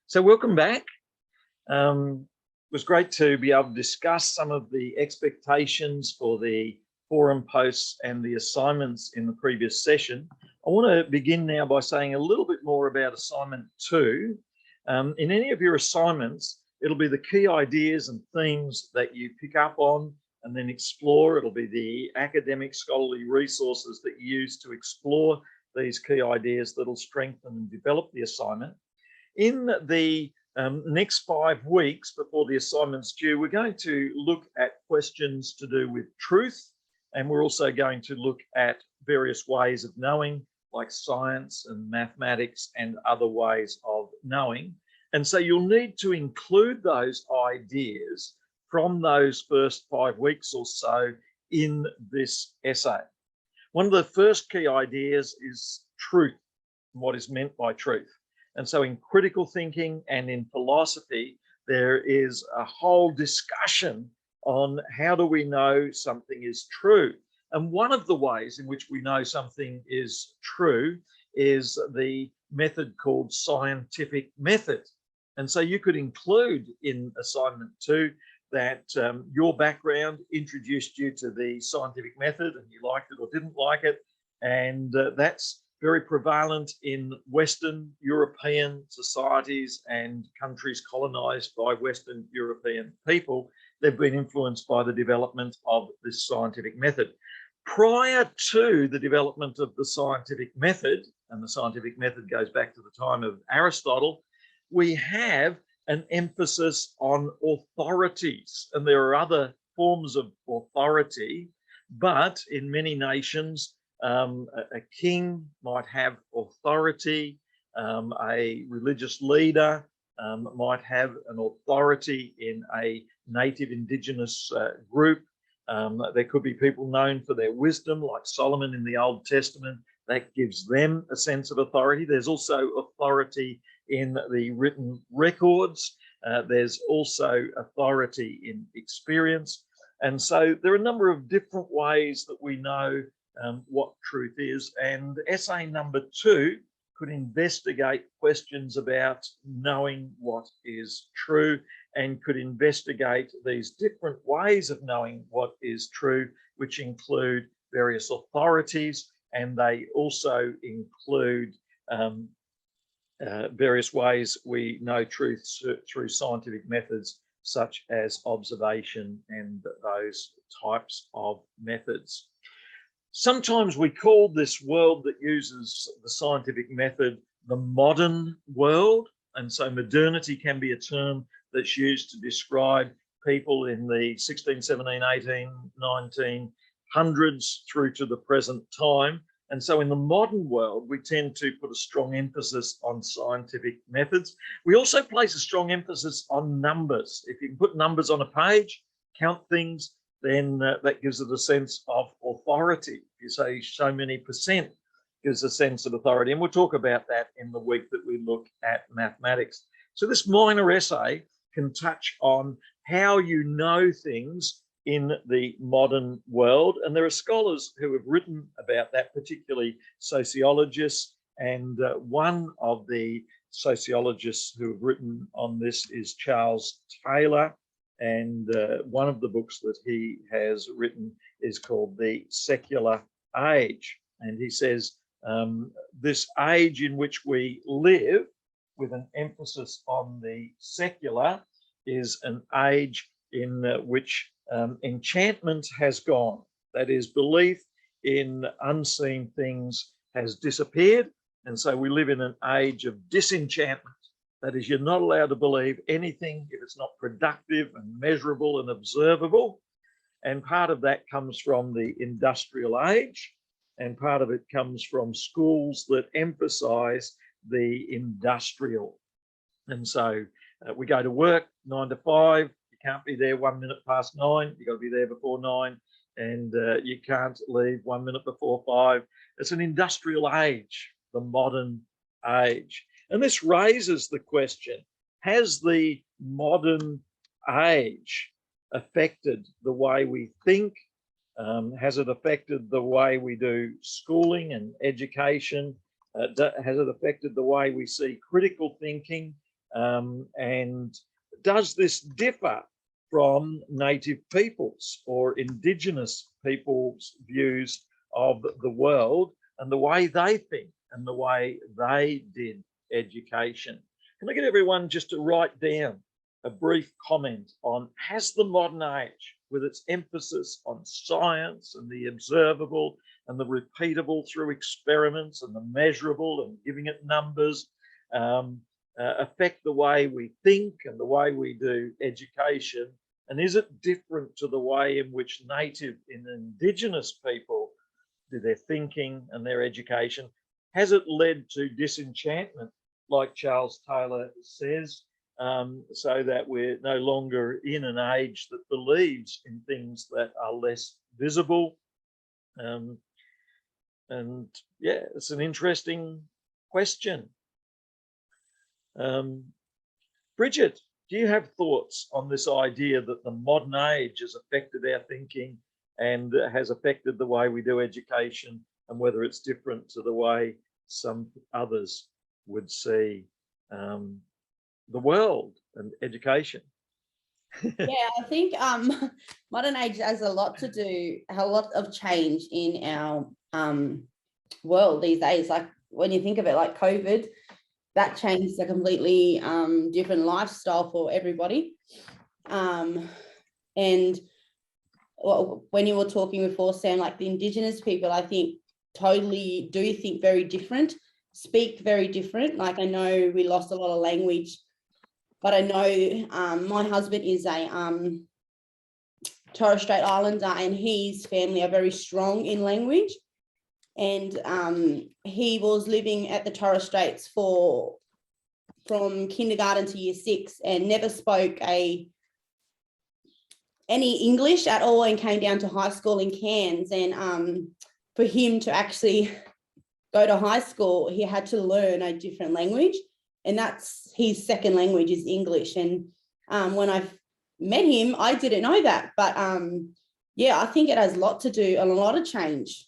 So welcome back. It was great to be able to discuss some of the expectations for the forum posts and the assignments in the previous session. I want to begin now by saying a little bit more about assignment 2. In any of your assignments, it'll be the key ideas and themes that you pick up on and then explore. It'll be the academic scholarly resources that you use to explore these key ideas that'll strengthen and develop the assignment. In the next 5 weeks before the assignment's due, we're going to look at questions to do with truth, and we're also going to look at various ways of knowing, like science and mathematics and other ways of knowing. And so you'll need to include those ideas from those first 5 weeks or so in this essay. One of the first key ideas is truth, and what is meant by truth. And so in critical thinking and in philosophy, there is a whole discussion on how do we know something is true. And one of the ways in which we know something is true is the method called scientific method. And so you could include in assignment 2 that your background introduced you to the scientific method and you liked it or didn't like it. And that's very prevalent in Western European societies and countries colonized by Western European people. They've been influenced by the development of this scientific method. Prior to the development of the scientific method, and the scientific method goes back to the time of Aristotle, we have an emphasis on authorities. And there are other forms of authority, but in many nations, a king might have authority, a religious leader might have an authority in a native indigenous group. There could be people known for their wisdom, like Solomon in the Old Testament. That gives them a sense of authority. There's also authority in the written records. There's also authority in experience. And so there are a number of different ways that we know what truth is, and essay number 2 could investigate questions about knowing what is true and could investigate these different ways of knowing what is true, which include various authorities, and they also include various ways we know truth through scientific methods such as observation and those types of methods. Sometimes we call this world that uses the scientific method the modern world. And so modernity can be a term that's used to describe people in the 16, 17, 18, 1900s through to the present time. And so in the modern world, we tend to put a strong emphasis on scientific methods. We also place a strong emphasis on numbers. If you can put numbers on a page, count things, then that gives it a sense of authority. If you say so many percent, gives a sense of authority. And we'll talk about that in the week that we look at mathematics. So this minor essay can touch on how you know things in the modern world. And there are scholars who have written about that, particularly sociologists. And one of the sociologists who have written on this is Charles Taylor. And one of the books that he has written is called The Secular Age. And he says, this age in which we live, with an emphasis on the secular, is an age in which enchantment has gone. That is, belief in unseen things has disappeared. And so we live in an age of disenchantment. That is, you're not allowed to believe anything if it's not productive and measurable and observable. And part of that comes from the industrial age, and part of it comes from schools that emphasize the industrial. And so we go to work 9 to 5. You can't be there 1 minute past 9. You've got to be there before 9. And you can't leave 1 minute before 5. It's an industrial age, the modern age. And this raises the question, has the modern age affected the way we think? Has it affected the way we do schooling and education? Has it affected the way we see critical thinking And does this differ from native peoples or indigenous peoples' views of the world and the way they think and the way they did education? Can I get everyone just to write down a brief comment on, has the modern age, with its emphasis on science and the observable and the repeatable through experiments and the measurable and giving it numbers, affect the way we think and the way we do education? And is it different to the way in which native and indigenous people do their thinking and their education? Has it led to disenchantment, like Charles Taylor says, so that we're no longer in an age that believes in things that are less visible? And yeah, it's an interesting question. Bridget, do you have thoughts on this idea that the modern age has affected our thinking and has affected the way we do education, and whether it's different to the way some others would see the world and education? Yeah, I think modern age has a lot of change in our world these days. Like when you think of it, like COVID, that changed a completely different lifestyle for everybody. And when you were talking before, Sam, like the Indigenous people, I think totally do think very different, speak very different. Like I know we lost a lot of language, but I know my husband is a Torres Strait Islander, and his family are very strong in language. And he was living at the Torres Straits from kindergarten to year 6 and never spoke any English at all, and came down to high school in Cairns. And for him to actually go to high school, he had to learn a different language, and that's his second language is English. And when I met him, I didn't know that, but yeah, I think it has a lot to do and a lot of change.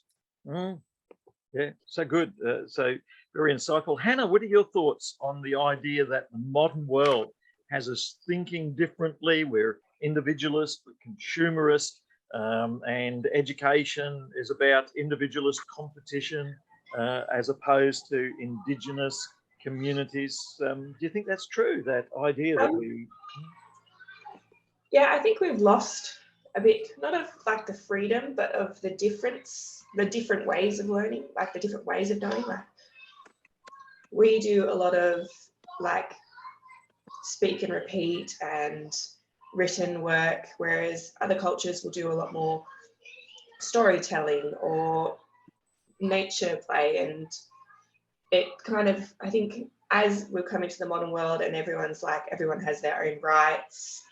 Yeah, so good. So very insightful. Hannah, what are your thoughts on the idea that the modern world has us thinking differently? We're individualist, we're consumerist, and education is about individualist competition as opposed to Indigenous communities. Do you think that's true, that idea that we... Yeah, I think we've lost a bit, not of like the freedom, but of the different ways of learning, like the different ways of knowing. Like we do a lot of like speak and repeat and written work, whereas other cultures will do a lot more storytelling or nature play. And it kind of, I think as we're coming to the modern world and everyone has their own rights,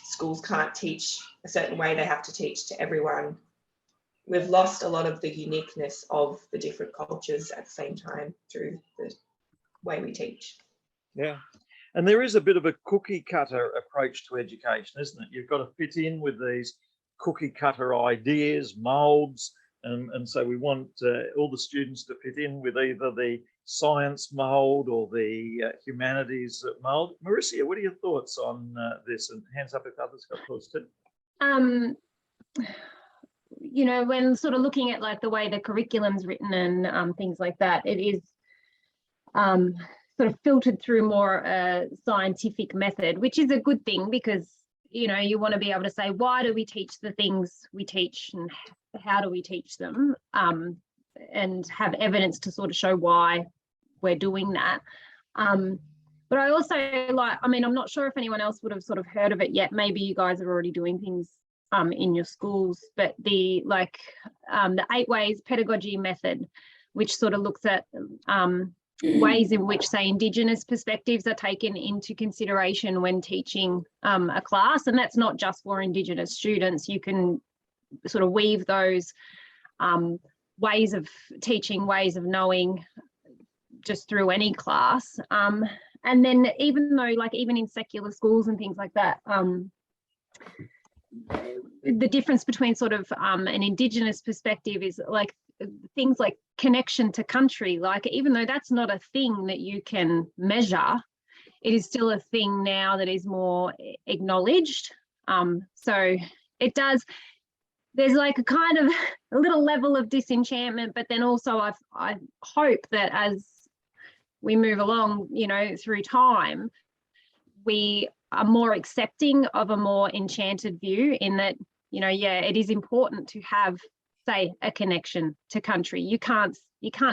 schools can't teach a certain way, they have to teach to everyone. We've lost a lot of the uniqueness of the different cultures at the same time through the way we teach. Yeah, and there is a bit of a cookie cutter approach to education, isn't it? You've got to fit in with these cookie cutter ideas, molds, and so we want all the students to fit in with either the science mold or the humanities mold. Marissa, what are your thoughts on this? And hands up if others got thoughts too. You know, when sort of looking at like the way the curriculum's written and things like that, it is sort of filtered through more a scientific method, which is a good thing, because you know, you want to be able to say, why do we teach the things we teach and how do we teach them, and have evidence to sort of show why we're doing that. But I also like, I mean, I'm not sure if anyone else would have sort of heard of it yet. Maybe you guys are already doing things in your schools, but the 8 ways pedagogy method, which sort of looks at ways in which, say, Indigenous perspectives are taken into consideration when teaching a class. And that's not just for Indigenous students. You can sort of weave those ways of teaching, ways of knowing just through any class. And then even though, like, even in secular schools and things like that, the difference between sort of an Indigenous perspective is like things like connection to country. Like, even though that's not a thing that you can measure, it is still a thing now that is more acknowledged. So it does, there's like a kind of a little level of disenchantment, but then also I hope that as we move along, you know, through time, we are more accepting of a more enchanted view, in that, you know, yeah, it is important to have, say, a connection to country. You can't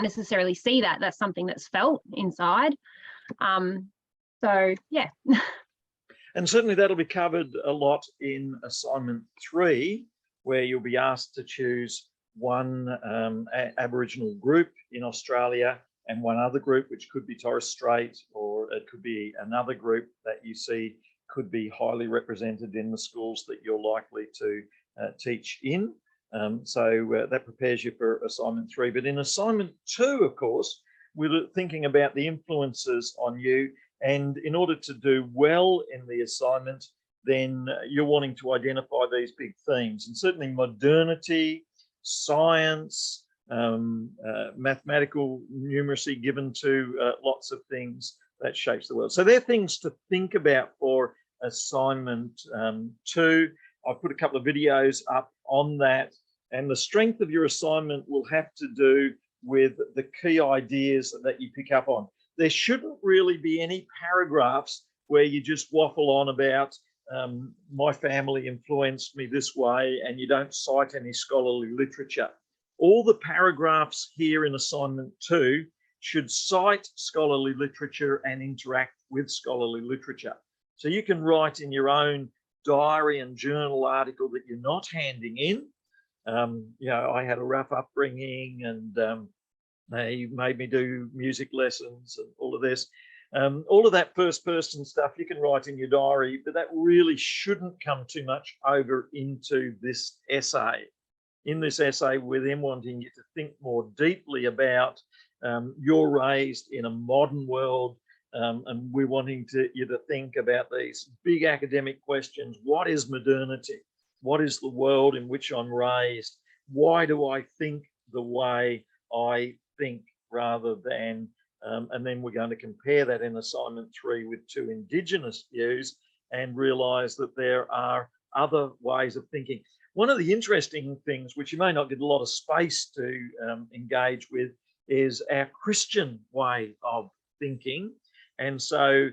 necessarily see that. That's something that's felt inside. So yeah. And certainly that'll be covered a lot in assignment 3, where you'll be asked to choose one Aboriginal group in Australia and one other group, which could be Torres Strait, or it could be another group that you see could be highly represented in the schools that you're likely to teach in. So that prepares you for assignment 3. But in assignment 2, of course, we're thinking about the influences on you. And in order to do well in the assignment, then you're wanting to identify these big themes. And certainly modernity, science, mathematical numeracy given to lots of things that shapes the world. So they're things to think about for assignment 2. I've put a couple of videos up on that, and the strength of your assignment will have to do with the key ideas that you pick up on. There shouldn't really be any paragraphs where you just waffle on about my family influenced me this way and you don't cite any scholarly literature. All the paragraphs here in assignment 2 should cite scholarly literature and interact with scholarly literature. So you can write in your own diary and journal article that you're not handing in. You know, I had a rough upbringing, and they made me do music lessons and all of this. All of that first person stuff you can write in your diary, but that really shouldn't come too much over into this essay. In this essay, we're then wanting you to think more deeply about you're raised in a modern world, and we're wanting you to think about these big academic questions. What is modernity? What is the world in which I'm raised? Why do I think the way I think, rather than, and then we're going to compare that in assignment 3 with 2 Indigenous views and realise that there are other ways of thinking. One of the interesting things, which you may not get a lot of space to engage with, is our Christian way of thinking. And so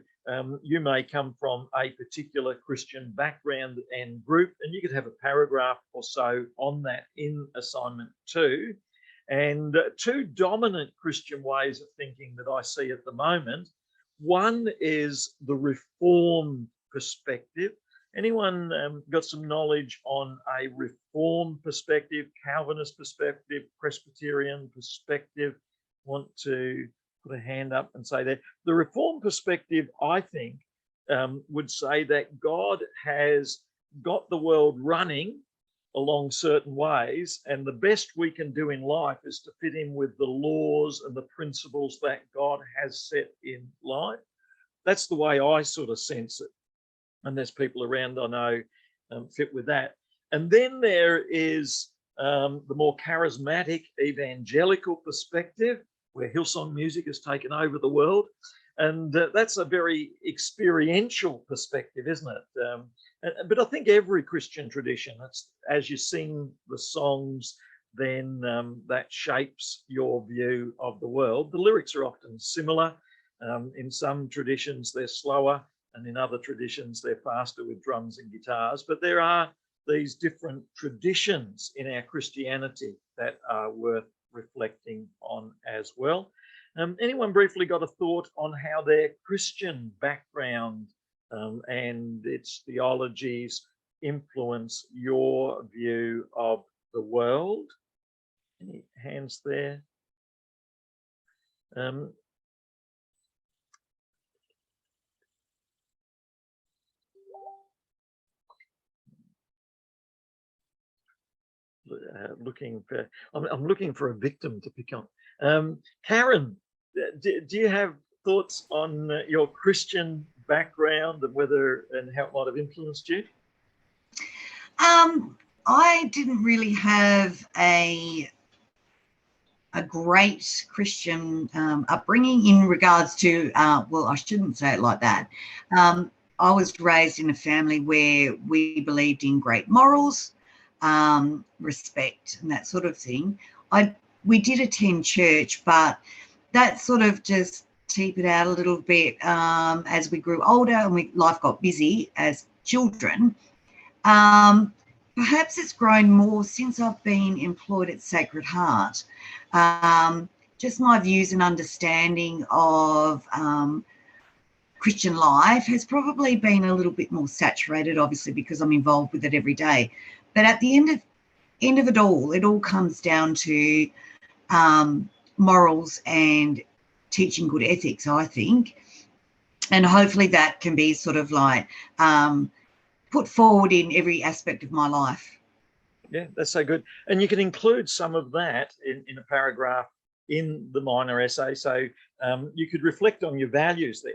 you may come from a particular Christian background and group, and you could have a paragraph or so on that in assignment 2. And 2 dominant Christian ways of thinking that I see at the moment. One is the Reformed perspective. Anyone got some knowledge on a Reformed perspective, Calvinist perspective, Presbyterian perspective? Want to put a hand up and say that? The Reformed perspective, I think, would say that God has got the world running along certain ways, and the best we can do in life is to fit in with the laws and the principles that God has set in life. That's the way I sort of sense it. And there's people around I know fit with that. And then there is the more charismatic evangelical perspective, where Hillsong music has taken over the world. And that's a very experiential perspective, isn't it? But I think every Christian tradition, it's, as you sing the songs, then that shapes your view of the world. The lyrics are often similar. In some traditions, they're slower, and in other traditions, they're faster with drums and guitars. But there are these different traditions in our Christianity that are worth reflecting on as well. Anyone briefly got a thought on how their Christian background and its theologies influence your view of the world? Any hands there? I'm looking for a victim to pick on. Karen, do you have thoughts on your Christian background and whether and how it might have influenced you? I didn't really have a a great Christian upbringing in regards to, well, I shouldn't say it like that. I was raised in a family where we believed in great morals, respect and that sort of thing. We did attend church, but that sort of just tapered out a little bit as we grew older and life got busy as children. Perhaps it's grown more since I've been employed at Sacred Heart. Just my views and understanding of Christian life has probably been a little bit more saturated, obviously, because I'm involved with it every day. But at the end of it all comes down to morals and teaching good ethics, I think. And hopefully that can be sort of like put forward in every aspect of my life. Yeah, that's so good. And you can include some of that in a paragraph in the minor essay. So you could reflect on your values there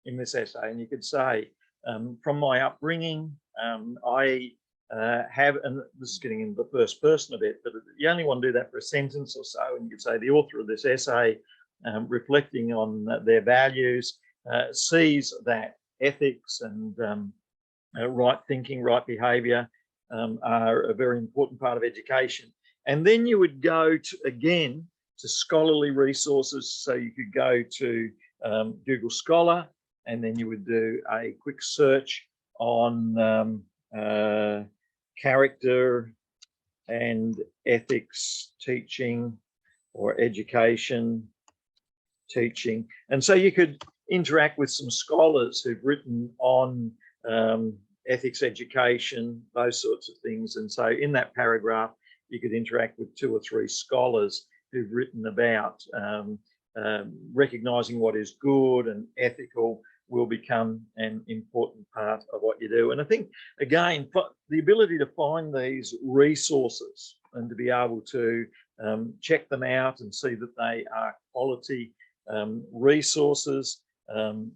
in this essay, and you could say, from my upbringing, I have, and this is getting into the first person a bit, but you only want to do that for a sentence or so, and you could say the author of this essay, reflecting on their values, sees that ethics and right thinking, right behaviour are a very important part of education. And then you would go again to scholarly resources. So you could go to Google Scholar, and then you would do a quick search on character and ethics teaching, or education teaching. And so you could interact with some scholars who've written on ethics education, those sorts of things. And so in that paragraph, you could interact with 2 or 3 scholars who've written about recognizing what is good and ethical will become an important part of what you do. And I think, again, the ability to find these resources and to be able to check them out and see that they are quality resources. So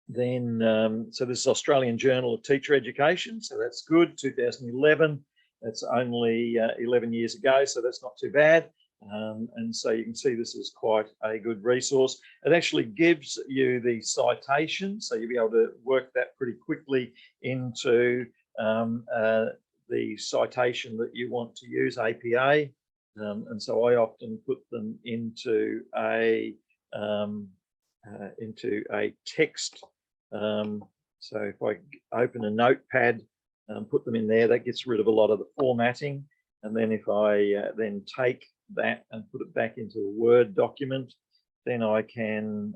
this is Australian Journal of Teacher Education, so that's good. 2011, that's only 11 years ago, so that's not too bad. And so you can see this is quite a good resource. It actually gives you the citation, so you'll be able to work that pretty quickly into the citation that you want to use, APA. And so I often put them into a text. So if I open a notepad, put them in there, that gets rid of a lot of the formatting. And then if I then take that and put it back into a Word document, then I can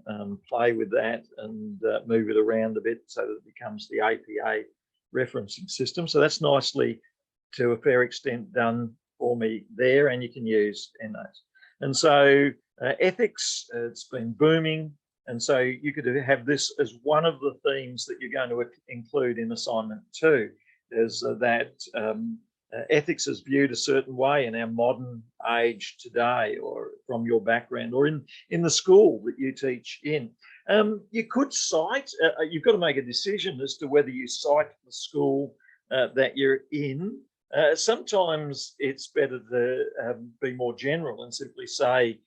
play with that and move it around a bit so that it becomes the APA referencing system. So that's nicely, to a fair extent, done for me there, and you can use EndNote. And so ethics, it's been booming. And so you could have this as one of the themes that you're going to include in assignment 2, is that ethics is viewed a certain way in our modern age today, or from your background, or in the school that you teach in. You could cite, you've got to make a decision as to whether you cite the school that you're in. Sometimes it's better to be more general and simply say,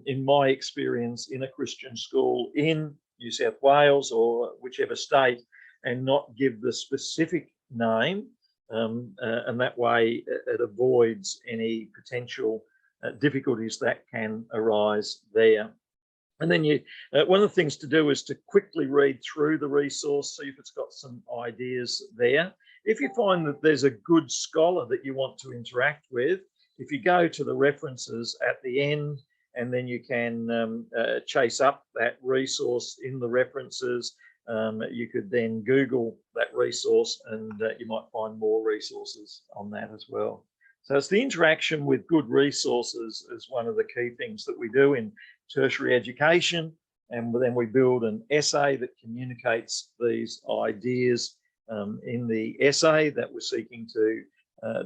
in my experience in a Christian school in New South Wales or whichever state, and not give the specific name. And that way it avoids any potential difficulties that can arise there. And then one of the things to do is to quickly read through the resource, see if it's got some ideas there. If you find that there's a good scholar that you want to interact with, if you go to the references at the end, and then you can chase up that resource in the references, you could then Google that resource, and you might find more resources on that as well. So it's the interaction with good resources is one of the key things that we do in tertiary education. And then we build an essay that communicates these ideas in the essay that we're seeking to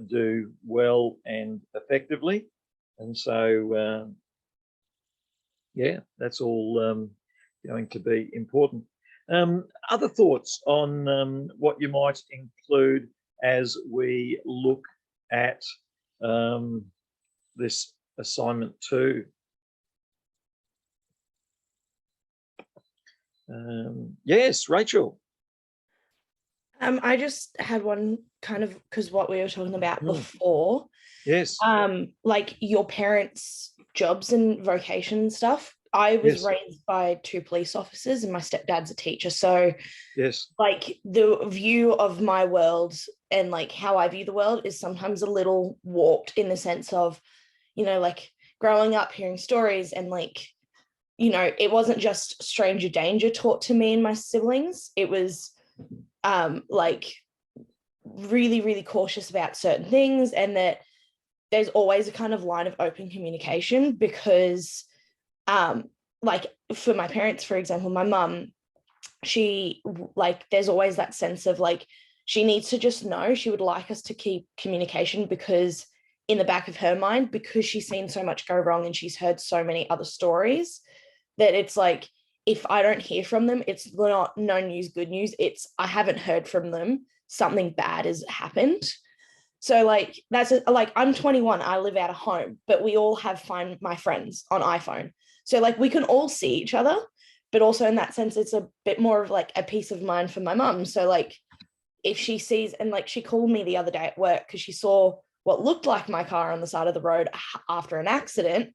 do well and effectively. And so, yeah, that's all going to be important. Other thoughts on what you might include as we look at this assignment 2 Yes, Rachel. I just had one kind of, because what we were talking about Mm. before, Yes. like your parents' jobs and vocation stuff. I was Yes. raised by 2 police officers and my stepdad's a teacher. So Yes. like the view of my world and like how I view the world is sometimes a little warped in the sense of, you know, like growing up hearing stories and like, you know, it wasn't just stranger danger taught to me and my siblings. It was like really, really cautious about certain things, and that there's always a kind of line of open communication because like for my parents, for example, my mum, she like there's always that sense of like she needs to just know. She would like us to keep communication because in the back of her mind, because she's seen so much go wrong and she's heard so many other stories, that it's like if I don't hear from them, it's not no news, good news. It's I haven't heard from them. Something bad has happened. So like that's like I'm 21, I live out of home, but we all have Find My Friends on iPhone. So like we can all see each other, but also in that sense, it's a bit more of like a peace of mind for my mum. So like if she sees, and like she called me the other day at work because she saw what looked like my car on the side of the road after an accident.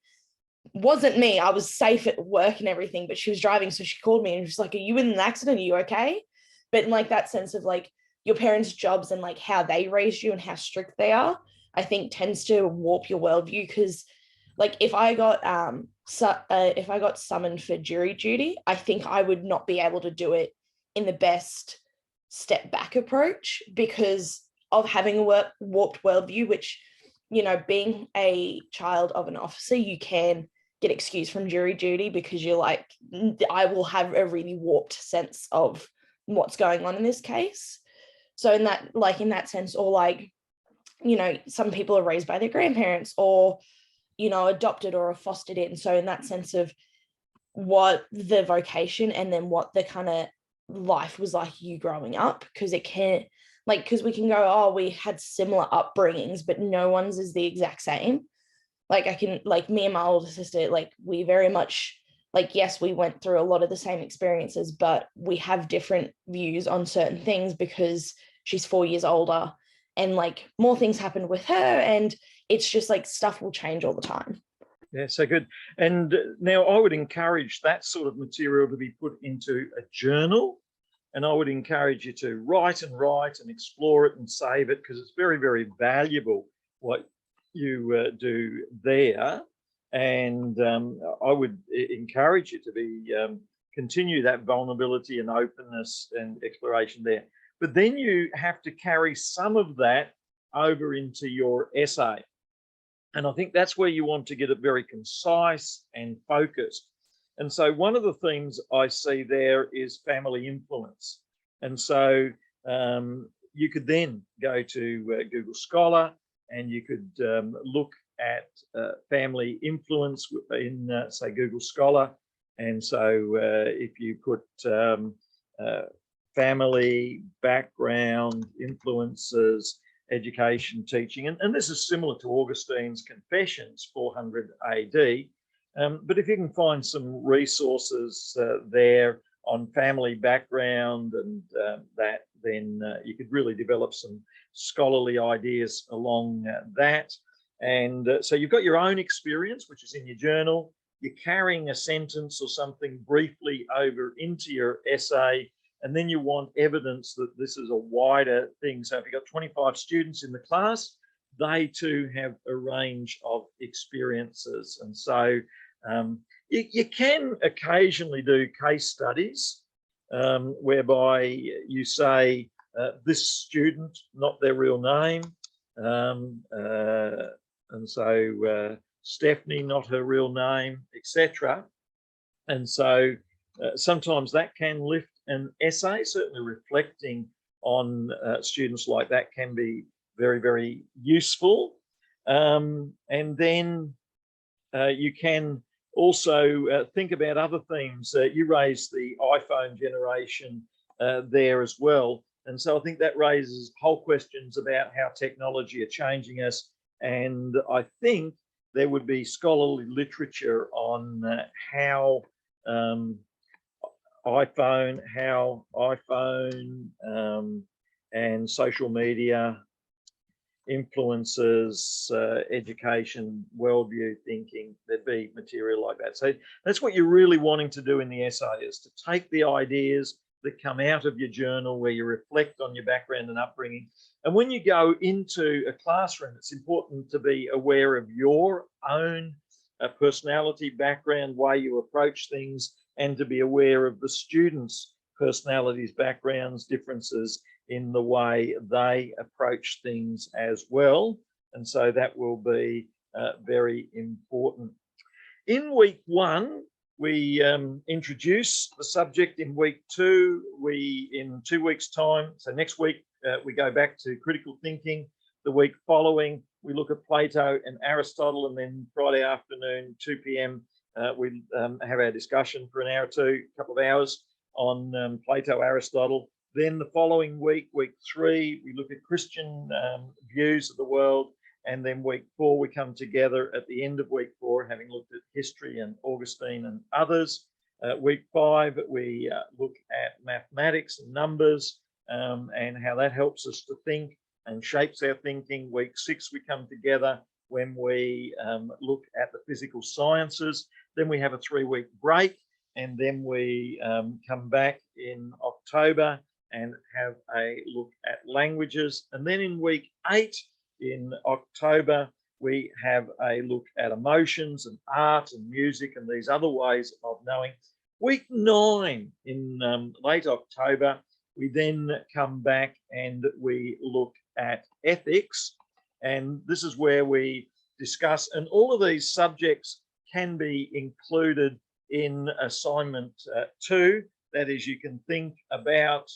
Wasn't me. I was safe at work and everything, but she was driving. So she called me and she's like, are you in an accident? Are you okay? But in like that sense of like your parents' jobs and like how they raised you and how strict they are, I think tends to warp your worldview. Because like if I got summoned for jury duty, I think I would not be able to do it in the best step back approach because of having a warped worldview, which, you know, being a child of an officer, you can get excused from jury duty because you're like, I will have a really warped sense of what's going on in this case. So in that sense, or like, you know, some people are raised by their grandparents or, you know, adopted or are fostered in. So in that sense of what the vocation and then what the kind of life was like you growing up, because it can't, like, because we can go, oh, we had similar upbringings, but no one's is the exact same. Like I can, like me and my older sister, like we very much, like, yes, we went through a lot of the same experiences, but we have different views on certain things because she's 4 years older and like more things happened with her. And it's just like stuff will change all the time. Yeah, so good. And now I would encourage that sort of material to be put into a journal. And I would encourage you to write and explore it and save it, because it's very, very valuable what you do there. And I would encourage you to be continue that vulnerability and openness and exploration there. But then you have to carry some of that over into your essay. And I think that's where you want to get it very concise and focused. And so one of the themes I see there is family influence. And so you could then go to Google Scholar and you could look at family influence in, say, Google Scholar. And so if you put family, background, influences, education, teaching, and this is similar to Augustine's Confessions, 400 AD. But if you can find some resources there on family background and that, then you could really develop some scholarly ideas along that. And so you've got your own experience, which is in your journal. You're carrying a sentence or something briefly over into your essay, and then you want evidence that this is a wider thing. So if you've got 25 students in the class, they too have a range of experiences. And so you can occasionally do case studies whereby you say this student, not their real name, and so Stephanie, not her real name, etc. And so sometimes that can lift an essay. Certainly reflecting on students like that can be very, very useful. And then you can also think about other themes. You raised the iPhone generation there as well. And so I think that raises whole questions about how technology are changing us. And I think there would be scholarly literature on how iPhone, how iPhone and social media influences education, worldview thinking. There'd be material like that. So that's what you're really wanting to do in the essay, is to take the ideas that come out of your journal where you reflect on your background and upbringing. And when you go into a classroom, it's important to be aware of your own personality, background, way you approach things, and to be aware of the students' personalities, backgrounds, differences in the way they approach things as well. And so that will be very important. In week 1, we introduce the subject. In week 2, in 2 weeks' time, so next week, we go back to critical thinking. The week following, we look at Plato and Aristotle, and then Friday afternoon, 2 p.m., we have our discussion for an hour or two, a couple of hours on Plato, Aristotle. Then the following week, week 3, we look at Christian views of the world. And then week 4, we come together at the end of week 4, having looked at history and Augustine and others. Week 5, we look at mathematics and numbers and how that helps us to think and shapes our thinking. Week 6, we come together when we look at the physical sciences. Then we have a 3-week break, and then we come back in October and have a look at languages. And then in week 8 in October, we have a look at emotions and art and music and these other ways of knowing. Week 9 in late October, we then come back and we look at ethics. And this is where we discuss, and all of these subjects can be included in assignment 2. That is, you can think about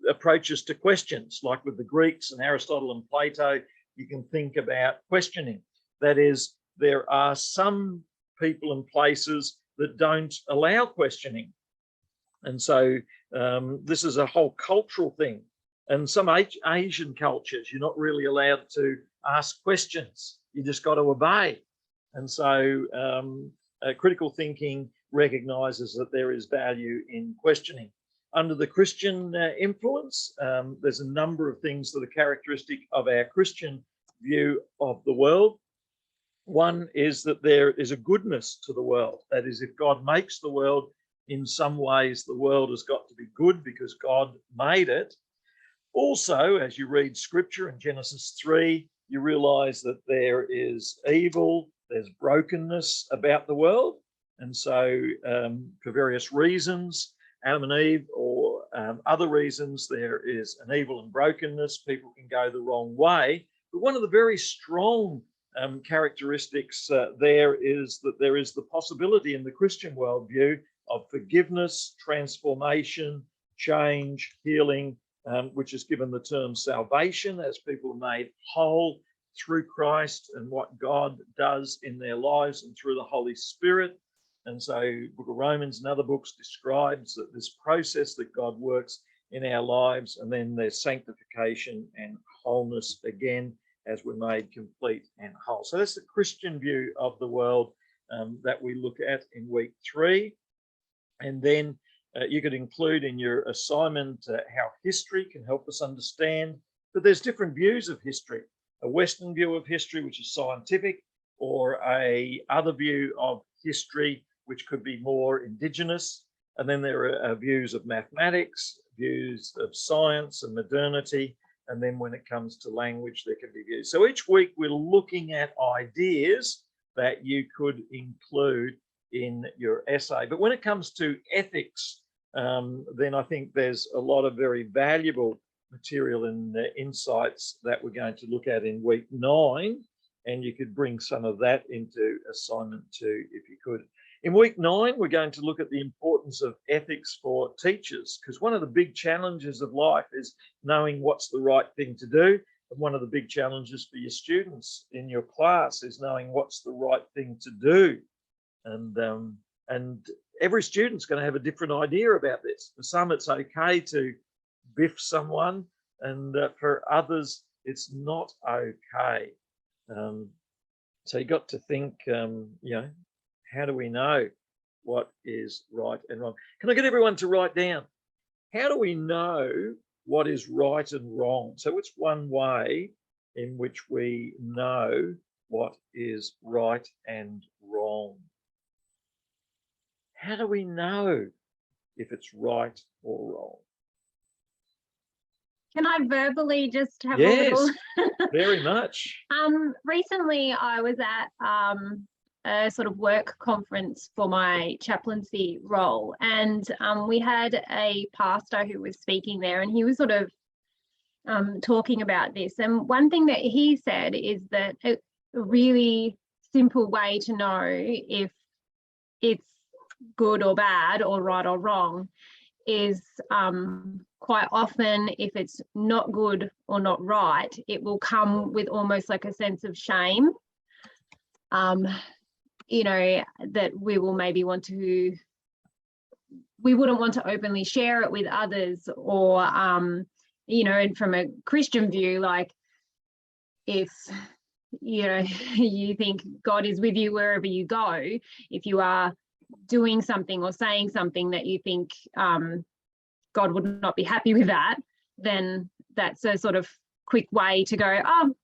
approaches to questions, like with the Greeks and Aristotle and Plato. You can think about questioning. That is, there are some people and places that don't allow questioning. And so this is a whole cultural thing. And some Asian cultures, you're not really allowed to ask questions. You just got to obey. And so critical thinking recognizes that there is value in questioning. Under the Christian influence, there's a number of things that are characteristic of our Christian view of the world. One is that there is a goodness to the world. That is, if God makes the world, in some ways the world has got to be good because God made it. Also, as you read scripture in Genesis 3, you realize that there is evil, there's brokenness about the world. And so for various reasons, Adam and Eve, or other reasons, there is an evil and brokenness. People can go the wrong way. But one of the very strong characteristics there is that there is the possibility in the Christian worldview of forgiveness, transformation, change, healing, which is given the term salvation, as people are made whole through Christ and what God does in their lives and through the Holy Spirit. And so Book of Romans and other books describes that this process that God works in our lives, and then there's sanctification and wholeness again as we're made complete and whole. So that's the Christian view of the world that we look at in week 3. And then you could include in your assignment how history can help us understand that there's different views of history. A Western view of history, which is scientific, or a other view of history, which could be more indigenous. And then there are views of mathematics, views of science and modernity. And then when it comes to language, there can be views. So each week we're looking at ideas that you could include in your essay. But when it comes to ethics, then I think there's a lot of very valuable material and insights that we're going to look at in week 9. And you could bring some of that into assignment 2 if you could. In week 9, we're going to look at the importance of ethics for teachers, because one of the big challenges of life is knowing what's the right thing to do. And one of the big challenges for your students in your class is knowing what's the right thing to do. And every student's going to have a different idea about this. For some, it's okay to biff someone, and for others, it's not okay. So you got to think, you know, how do we know what is right and wrong. Can I get everyone to write down? How do we know what is right and wrong? So what's one way in which we know what is right and wrong? How do we know if it's right or wrong? Can I verbally just have Yes, a little? very much. Recently I was at a sort of work conference for my chaplaincy role, and we had a pastor who was speaking there, and he was sort of talking about this. And one thing that he said is that a really simple way to know if it's good or bad or right or wrong is quite often, if it's not good or not right, it will come with almost like a sense of shame, you know, that we will maybe we wouldn't want to openly share it with others, or you know, and from a Christian view, like if you know you think God is with you wherever you go, if you are doing something or saying something that you think God would not be happy with, that, then that's a sort of quick way to go, oh,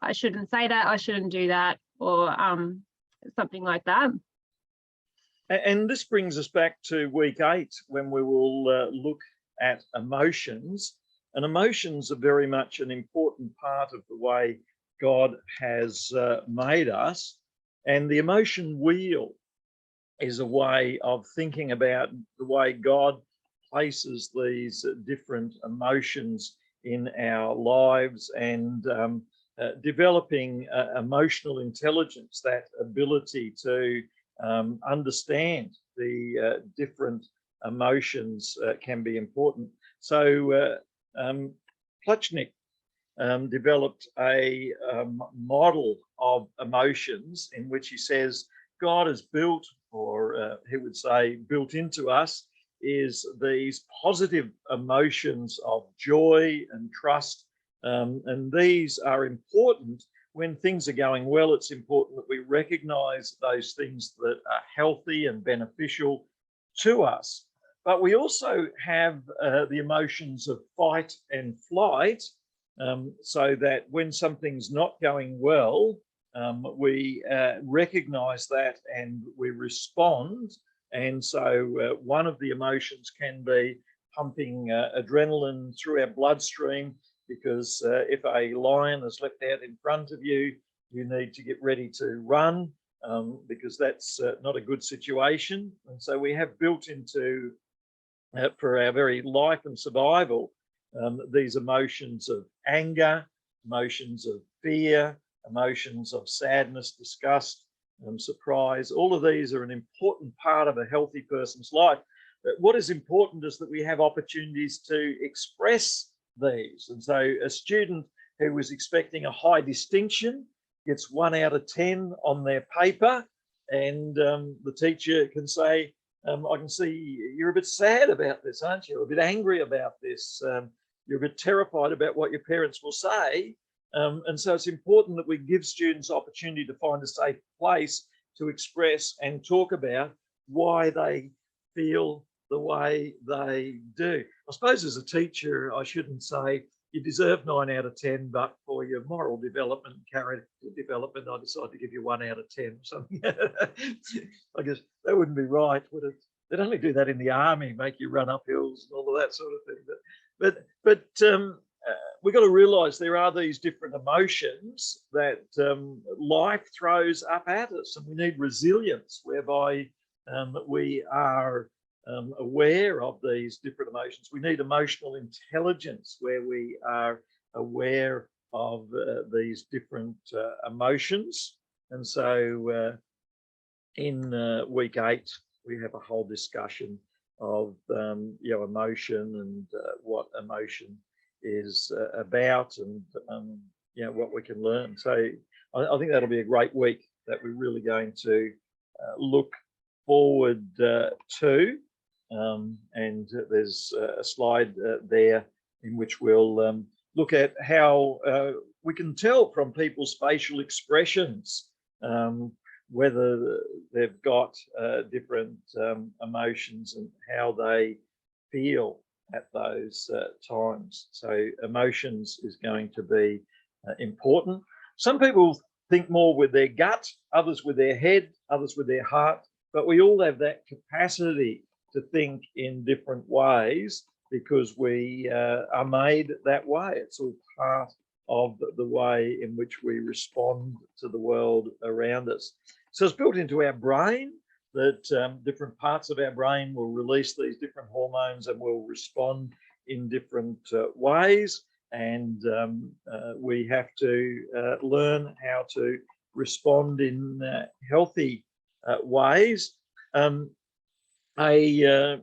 I shouldn't say that, I shouldn't do that, or something like that. And this brings us back to week 8, when we will look at emotions. And emotions are very much an important part of the way God has made us. And the emotion wheel is a way of thinking about the way God places these different emotions in our lives, and developing emotional intelligence, that ability to understand the different emotions can be important. So Plutchnik developed a model of emotions in which he says God has built, or he would say built into us, is these positive emotions of joy and trust. And these are important when things are going well. It's important that we recognize those things that are healthy and beneficial to us. But we also have the emotions of fight and flight, so that when something's not going well, we recognize that and we respond. And so one of the emotions can be pumping adrenaline through our bloodstream, because if a lion is left out in front of you, you need to get ready to run, because that's not a good situation. And so we have built into, for our very life and survival, these emotions of anger, emotions of fear, emotions of sadness, disgust, surprise. All of these are an important part of a healthy person's life. But what is important is that we have opportunities to express these. And so a student who was expecting a high distinction gets 1 out of 10 on their paper, and the teacher can say, I can see you're a bit sad about this, aren't you? A bit angry about this. You're a bit terrified about what your parents will say. And so it's important that we give students opportunity to find a safe place to express and talk about why they feel the way they do. I suppose as a teacher, I shouldn't say you deserve 9 out of 10, but for your moral development, character development, I decided to give you 1 out of 10 or something. I guess that wouldn't be right, would it? They'd only do that in the army, make you run up hills and all of that sort of thing. But we've got to realise there are these different emotions that life throws up at us, and we need resilience whereby we are aware of these different emotions. We need emotional intelligence where we are aware of these different emotions. And so in week 8, we have a whole discussion of emotion and what emotion is about, and what we can learn. So I think that'll be a great week that we're really going to look forward to. And there's a slide there in which we'll look at how we can tell from people's facial expressions whether they've got different emotions and how they feel at those times. So emotions is going to be important. Some people think more with their gut, others with their head, others with their heart, but we all have that capacity to think in different ways because we are made that way. It's all part of the way in which we respond to the world around us. So it's built into our brain that different parts of our brain will release these different hormones and will respond in different ways. And we have to learn how to respond in healthy ways. A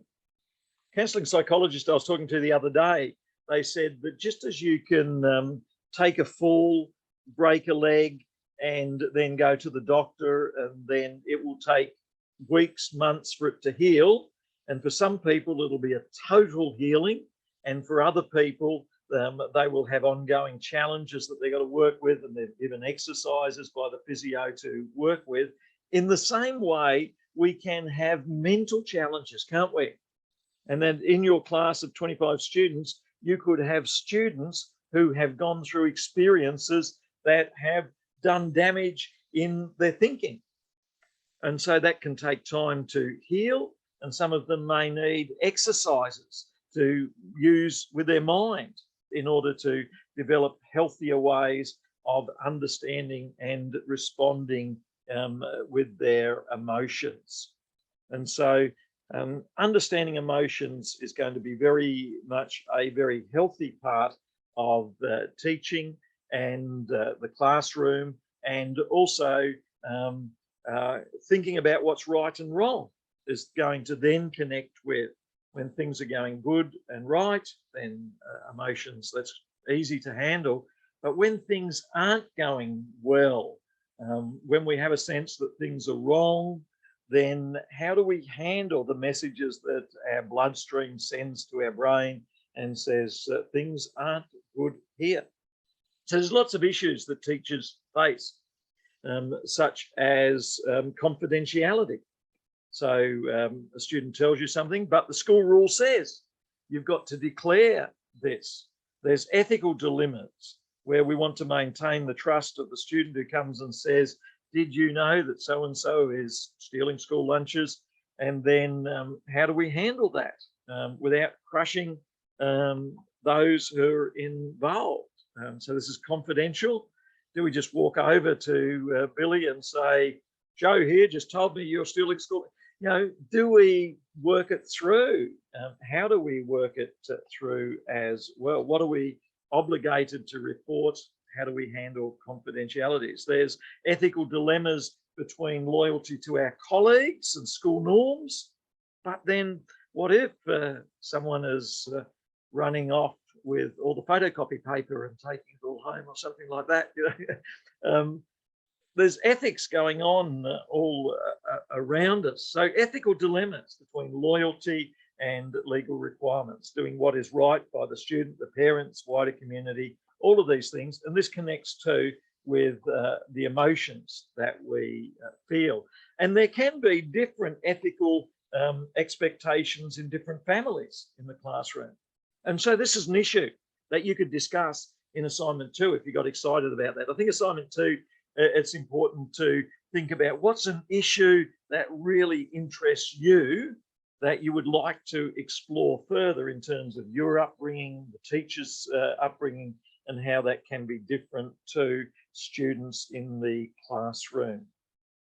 counselling psychologist I was talking to the other day, they said that just as you can take a fall, break a leg, and then go to the doctor, and then it will take weeks, months for it to heal. And for some people, it'll be a total healing. And for other people, they will have ongoing challenges that they've got to work with, and they've given exercises by the physio to work with. In the same way, we can have mental challenges, can't we? And then in your class of 25 students, you could have students who have gone through experiences that have done damage in their thinking. And so that can take time to heal. And some of them may need exercises to use with their mind in order to develop healthier ways of understanding and responding with their emotions. And so understanding emotions is going to be very much a very healthy part of teaching and the classroom, and also thinking about what's right and wrong is going to then connect with when things are going good and right, then emotions, that's easy to handle. But when things aren't going well, when we have a sense that things are wrong, then how do we handle the messages that our bloodstream sends to our brain and says things aren't good here? So there's lots of issues that teachers face, such as confidentiality. So a student tells you something, but the school rule says you've got to declare this. There's ethical dilemmas where we want to maintain the trust of the student who comes and says, did you know that so-and-so is stealing school lunches? And then how do we handle that without crushing those who are involved? So this is confidential. Do we just walk over to Billy and say, Joe here just told me you're stealing school? You know, do we work it through? How do we work it through as well? What are we obligated to report? How do we handle confidentialities? There's ethical dilemmas between loyalty to our colleagues and school norms. But then what if someone is running off with all the photocopy paper and taking it all home or something like that? You know? There's ethics going on all around us. So ethical dilemmas between loyalty and legal requirements, doing what is right by the student, the parents, wider community, all of these things. And this connects too with the emotions that we feel. And there can be different ethical expectations in different families in the classroom. And so this is an issue that you could discuss in assignment 2 if you got excited about that. I think assignment 2, it's important to think about what's an issue that really interests you that you would like to explore further in terms of your upbringing, the teacher's upbringing, and how that can be different to students in the classroom.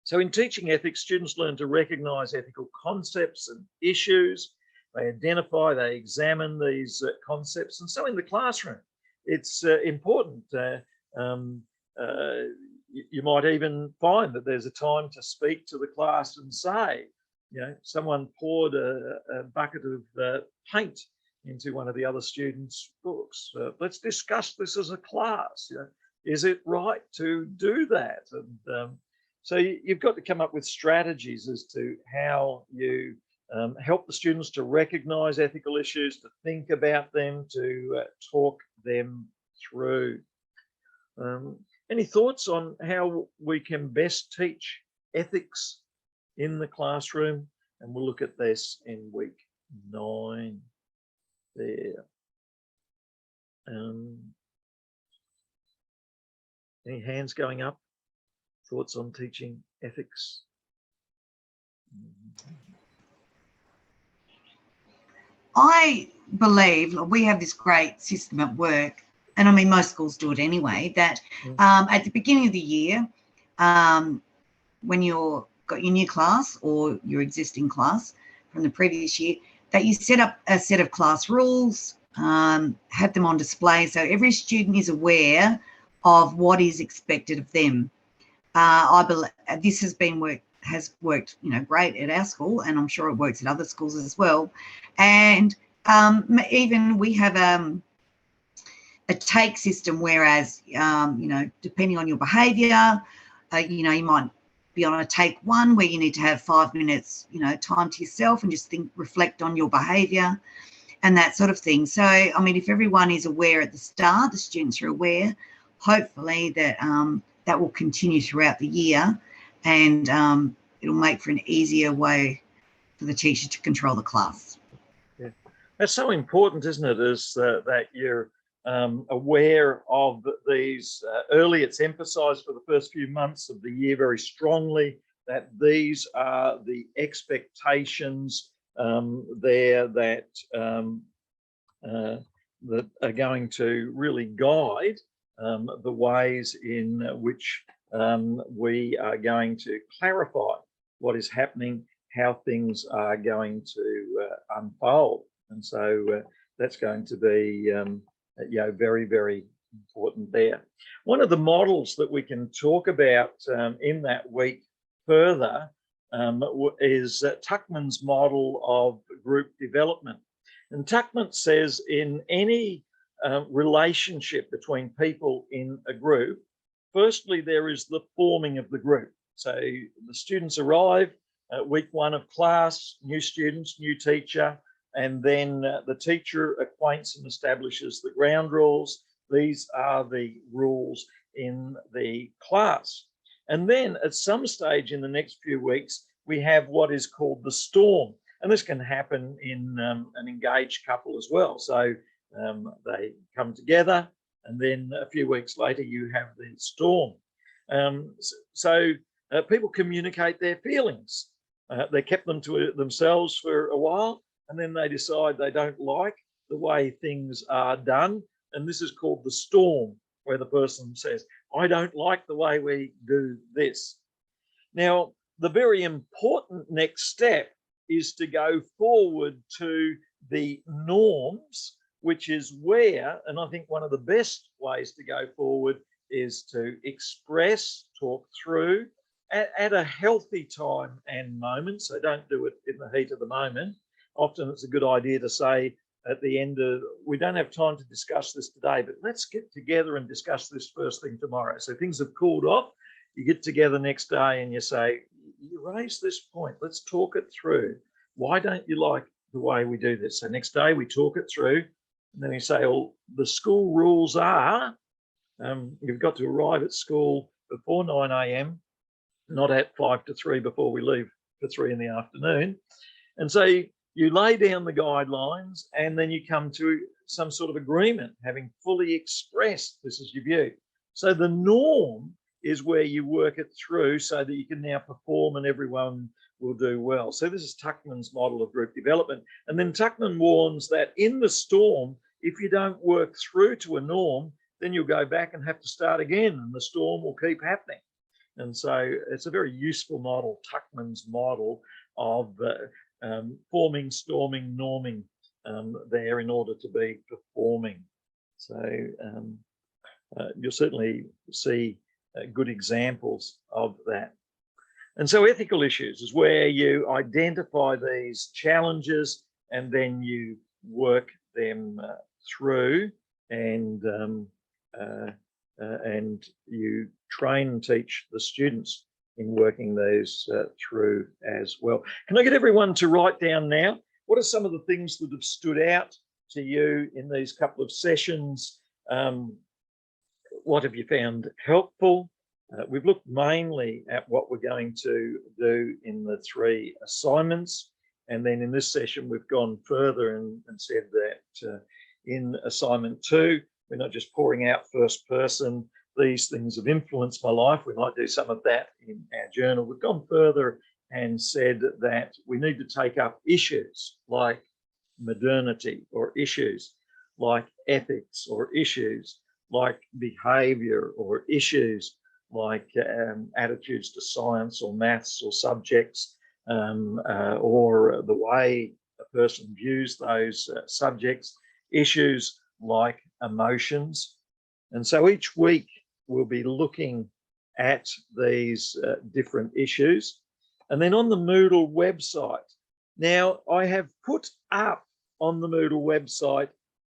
So in teaching ethics, students learn to recognize ethical concepts and issues. They identify, they examine these concepts. And so in the classroom, it's important. You might even find that there's a time to speak to the class and say, you know, someone poured a bucket of paint into one of the other students' books. Let's discuss this as a class. You know, is it right to do that? And so you've got to come up with strategies as to how you help the students to recognize ethical issues, to think about them, to talk them through. Any thoughts on how we can best teach ethics in the classroom, and we'll look at this in week 9 there. Any hands going up? Thoughts on teaching ethics? I believe we have this great system at work, and I mean most schools do it anyway, that at the beginning of the year, when you've got your new class or your existing class from the previous year, that you set up a set of class rules, have them on display so every student is aware of what is expected of them. I believe this has worked, great at our school, and I'm sure it works at other schools as well. And even we have a take system, whereas depending on your behaviour, you might be on a take 1 where you need to have 5 minutes, time to yourself and just reflect on your behaviour and that sort of thing. So, I mean, if everyone is aware at the start, the students are aware, hopefully that that will continue throughout the year, and it'll make for an easier way for the teacher to control the class. Yeah, that's so important, isn't it? Is that you're aware of these early. It's emphasised for the first few months of the year very strongly that these are the expectations there that that are going to really guide the ways in which we are going to clarify what is happening, how things are going to unfold. And so that's going to be very, very important there. One of the models that we can talk about in that week further is Tuckman's model of group development. And Tuckman says in any relationship between people in a group, firstly, there is the forming of the group. So the students arrive at week 1 of class, new students, new teacher, and then the teacher acquaints and establishes the ground rules. These are the rules in the class. And then at some stage in the next few weeks, we have what is called the storm. And this can happen in an engaged couple as well. So they come together, and then a few weeks later you have the storm. So people communicate their feelings. They kept them to themselves for a while, and then they decide they don't like the way things are done. And this is called the storm, where the person says, I don't like the way we do this. Now, the very important next step is to go forward to the norms, which is where, and I think one of the best ways to go forward is to express, talk through at a healthy time and moment. So don't do it in the heat of the moment. Often it's a good idea to say at the end of, we don't have time to discuss this today, but let's get together and discuss this first thing tomorrow. So things have cooled off. You get together next day and you say, you raised this point, let's talk it through. Why don't you like the way we do this? So next day we talk it through, and then you say, well, the school rules are, you've got to arrive at school before 9 a.m, not at 5 to 3 before we leave for 3 in the afternoon. And so you lay down the guidelines, and then you come to some sort of agreement, having fully expressed this is your view. So the norm is where you work it through so that you can now perform and everyone will do well. So this is Tuckman's model of group development. And then Tuckman warns that in the storm, if you don't work through to a norm, then you'll go back and have to start again, and the storm will keep happening. And so it's a very useful model, Tuckman's model of forming, storming, norming there in order to be performing. So you'll certainly see good examples of that. And so ethical issues is where you identify these challenges and then you work them through, and you train and teach the students in working those through as well. Can I get everyone to write down now, what are some of the things that have stood out to you in these couple of sessions? What have you found helpful? We've looked mainly at what we're going to do in the 3 assignments. And then in this session, we've gone further and said that in assignment 2, we're not just pouring out first person, these things have influenced my life. We might do some of that in our journal. We've gone further and said that we need to take up issues like modernity, or issues like ethics, or issues like behavior, or issues like attitudes to science or maths or subjects, or the way a person views those subjects, issues like emotions. And so each week we'll be looking at these different issues. And then on the Moodle website, now I have put up on the Moodle website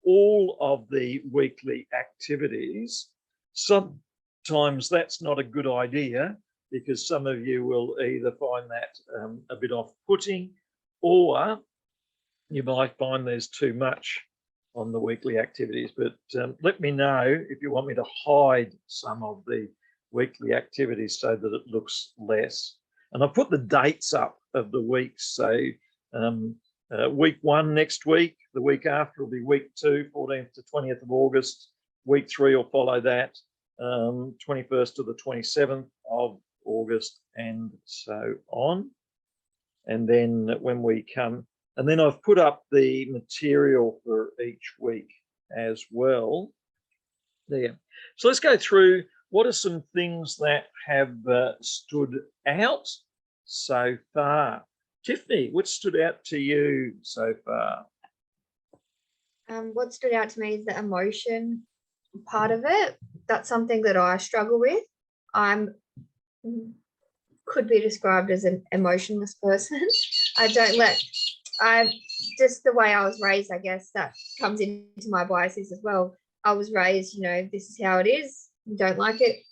all of the weekly activities. Sometimes that's not a good idea, because some of you will either find that a bit off-putting, or you might find there's too much on the weekly activities. But let me know if you want me to hide some of the weekly activities so that it looks less. And I've put the dates up of the weeks. So week 1 next week, the week after will be week 2, 14th to 20th of August. Week 3 will follow that, 21st to the 27th of August, and so on. And then when we come, and then I've put up the material for each week as well there. So let's go through what are some things that have stood out so far. Tiffany, what stood out to you so far? What stood out to me is the emotion part of it. That's something that I struggle with. Could be described as an emotionless person. I'm just the way I was raised, I guess that comes into my biases as well. I was raised, you know, this is how it is. You don't like it,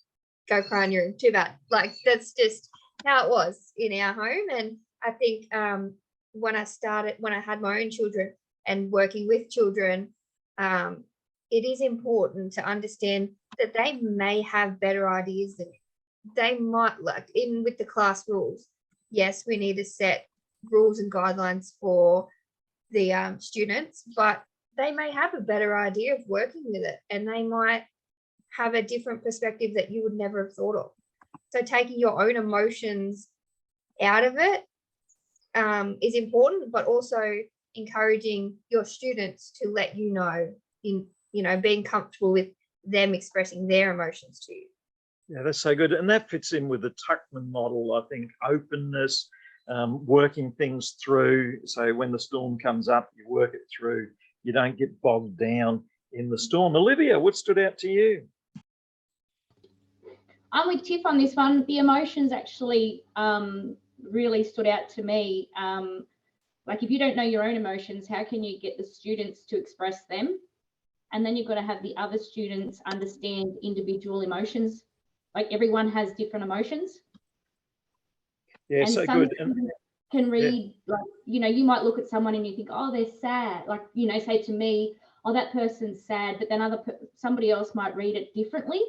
go cry in your room, too bad. Like, that's just how it was in our home. And I think when I had my own children and working with children, it is important to understand that they may have better ideas than you. They might, like, even with the class rules, yes, we need to set rules and guidelines for the students, but they may have a better idea of working with it, and they might have a different perspective that you would never have thought of. So taking your own emotions out of it is important, but also encouraging your students to let you know, being comfortable with them expressing their emotions to you. Yeah, that's so good. And that fits in with the Tuckman model, I think. Openness, working things through. So when the storm comes up, you work it through. You don't get bogged down in the storm. Olivia, what stood out to you? I'm with Tiff on this one. The emotions actually really stood out to me. Like, if you don't know your own emotions, how can you get the students to express them? And then you've got to have the other students understand individual emotions. Like, everyone has different emotions. Yeah, and so some good. can read, like, you might look at someone and you think, oh, they're sad. Like, say to me, oh, that person's sad. But then somebody else might read it differently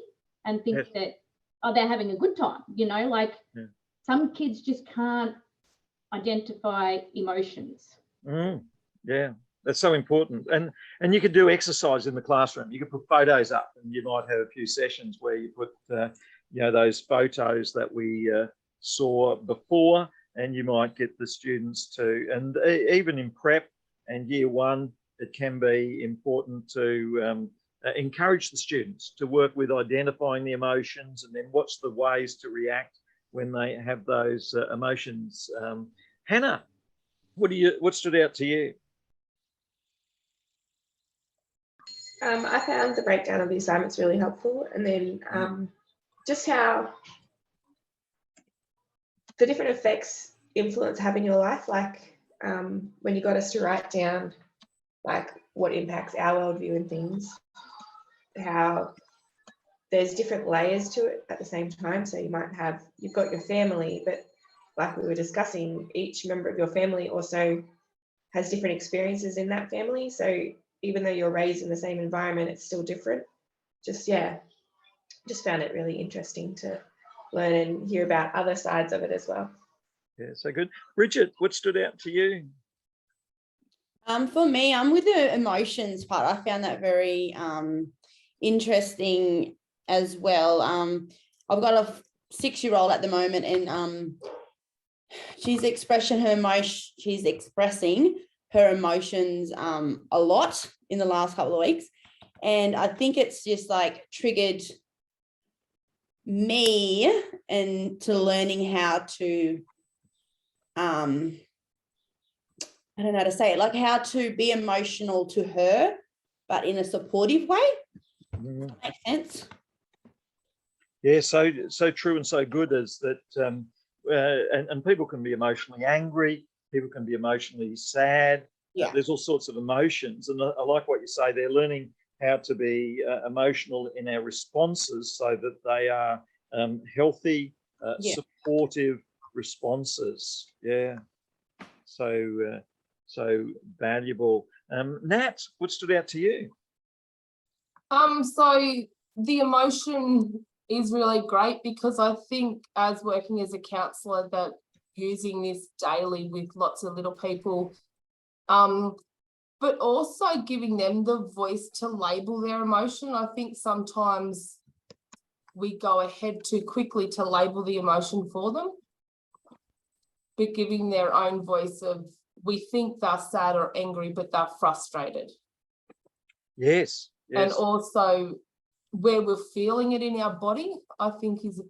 and think that, oh, they're having a good time. Some kids just can't identify emotions. Yeah, that's so important. And you could do exercise in the classroom. You could put photos up, and you might have a few sessions where you put those photos that we saw before, and you might get the students to, and even in prep and year 1, it can be important to encourage the students to work with identifying the emotions, and then what's the ways to react when they have those emotions. Hannah, what stood out to you? I found the breakdown of the assignments really helpful, and then just how the different effects influence have in your life, like when you got us to write down like what impacts our worldview and things, how there's different layers to it at the same time. So you've got your family, but like we were discussing, each member of your family also has different experiences in that family. So even though you're raised in the same environment, it's still different. Just found it really interesting to learn and hear about other sides of it as well. Yeah, so good. Bridget, what stood out to you? For me, I'm with the emotions part. I found that very interesting as well. I've got a 6-year-old at the moment, and she's expressing her emotions a lot in the last couple of weeks, and I think it's just like triggered me and to learning how to I don't know how to say it, like how to be emotional to her, but in a supportive way. That makes sense. Yeah, so true and so good is that, and people can be emotionally angry, people can be emotionally sad. Yeah. There's all sorts of emotions, and I like what you say. They're learning how to be emotional in our responses so that they are healthy, supportive responses. Yeah, so valuable. Nat, what stood out to you? So the emotion is really great, because I think as working as a counsellor, that using this daily with lots of little people, but also giving them the voice to label their emotion. I think sometimes we go ahead too quickly to label the emotion for them, but giving their own voice of, we think they're sad or angry, but they're frustrated. Yes. And also where we're feeling it in our body, I think is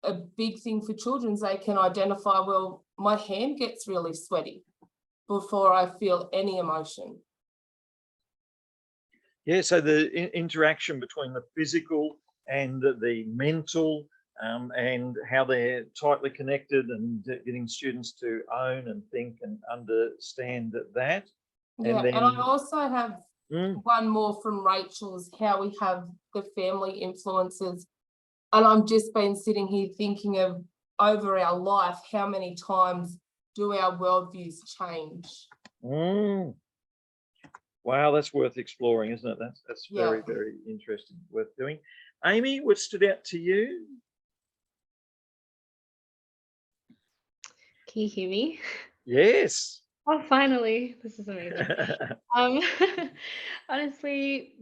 a big thing for children. They can identify, well, my hand gets really sweaty before I feel any emotion. Yeah, so the interaction between the physical and the mental, and how they're tightly connected, and getting students to own and think and understand that. Yeah, and I also have one more from Rachel's, how we have the family influences. And I've just been sitting here thinking of, over our life, how many times do our worldviews change? Wow, that's worth exploring, isn't it? That's very, very interesting, worth doing. Amy, what stood out to you? Can you hear me? Yes. Oh, finally. This is amazing. Honestly,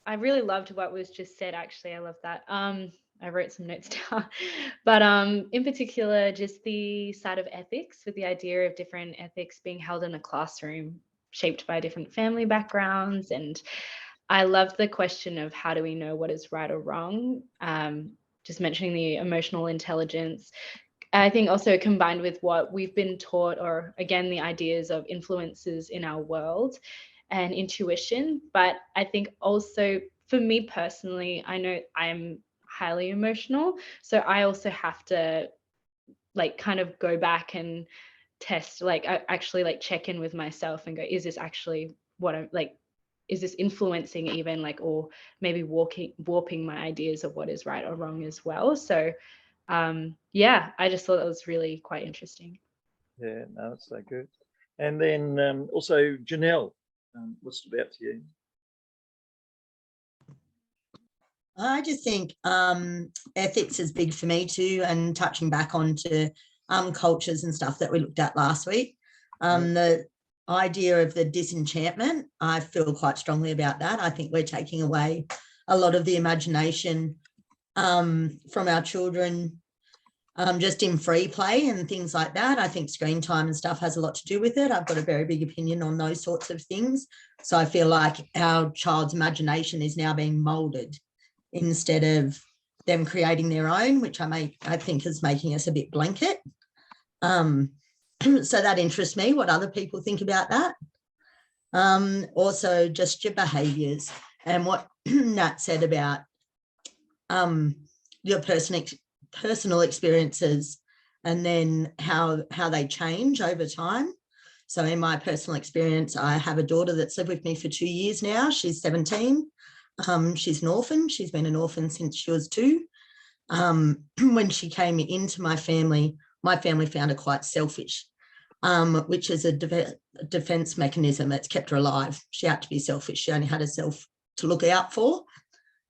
I really loved what was just said, actually. I love that. I wrote some notes down. But in particular, just the side of ethics, with the idea of different ethics being held in a classroom, shaped by different family backgrounds. And I love the question of, how do we know what is right or wrong? Just mentioning the emotional intelligence. I think also combined with what we've been taught, or again, the ideas of influences in our world and intuition. But I think also for me personally, I know I'm highly emotional. So I also have to like kind of go back and test, like I actually like check in with myself and go, is this actually what I'm like, is this influencing even, like, or maybe warping my ideas of what is right or wrong as well. So yeah, I just thought that was really quite interesting. Yeah, no, that's so good. And then also Janelle, what stood out to you? I just think ethics is big for me too, and touching back onto cultures and stuff that we looked at last week. The idea of the disenchantment, I feel quite strongly about that. I think we're taking away a lot of the imagination from our children, just in free play and things like that. I think screen time and stuff has a lot to do with it. I've got a very big opinion on those sorts of things. So I feel like our child's imagination is now being molded instead of them creating their own, which I think is making us a bit blanket. So that interests me, what other people think about that. Also just your behaviours, and what Nat said about your personal experiences, and then how they change over time. So in my personal experience, I have a daughter that's lived with me for 2 years now. She's 17. She's an orphan. She's been an orphan since she was 2. When she came into my family found her quite selfish, which is a defense mechanism that's kept her alive. She had to be selfish. She only had herself to look out for.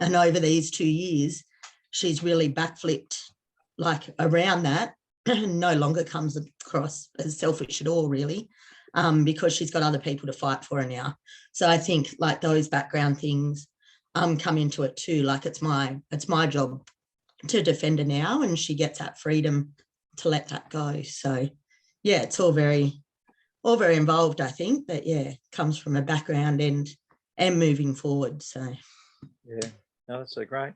And over these 2 years, she's really backflipped like around that, no longer comes across as selfish at all, really, because she's got other people to fight for her now. So I think like those background things come into it too. Like it's my job to defend her now, and she gets that freedom to let that go. So yeah, it's all very involved, I think, but yeah, comes from a background and moving forward. So yeah, no, that's so great.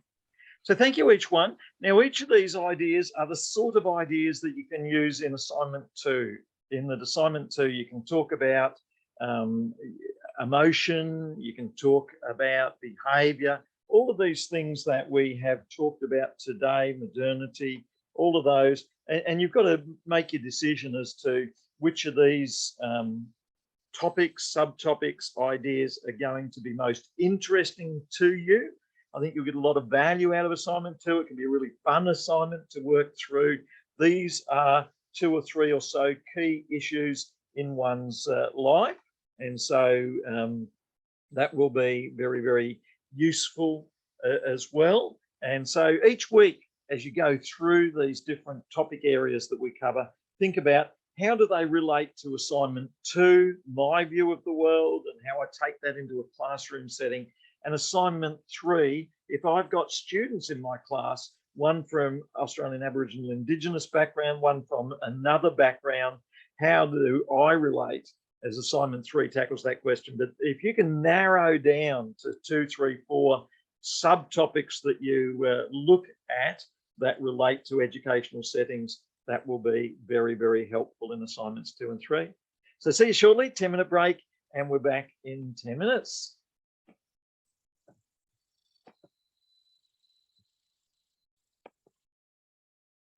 So thank you, each one. Now, each of these ideas are the sort of ideas that you can use in assignment 2. In the assignment 2, you can talk about emotion, you can talk about behavior, all of these things that we have talked about today, modernity, all of those. And you've got to make your decision as to which of these topics, subtopics, ideas are going to be most interesting to you. I think you'll get a lot of value out of assignment 2. It can be a really fun assignment to work through. These are 2 or 3 or so key issues in one's life. And so that will be very, very useful as well. And so each week, as you go through these different topic areas that we cover, think about how do they relate to assignment 2, my view of the world, and how I take that into a classroom setting. And assignment 3, if I've got students in my class, one from Australian Aboriginal Indigenous background, one from another background, how do I relate, as assignment 3 tackles that question. But if you can narrow down to 2, 3, 4 subtopics that you look at that relate to educational settings, that will be very, very helpful in assignments 2 and 3. So see you shortly, 10-minute break, and we're back in 10 minutes.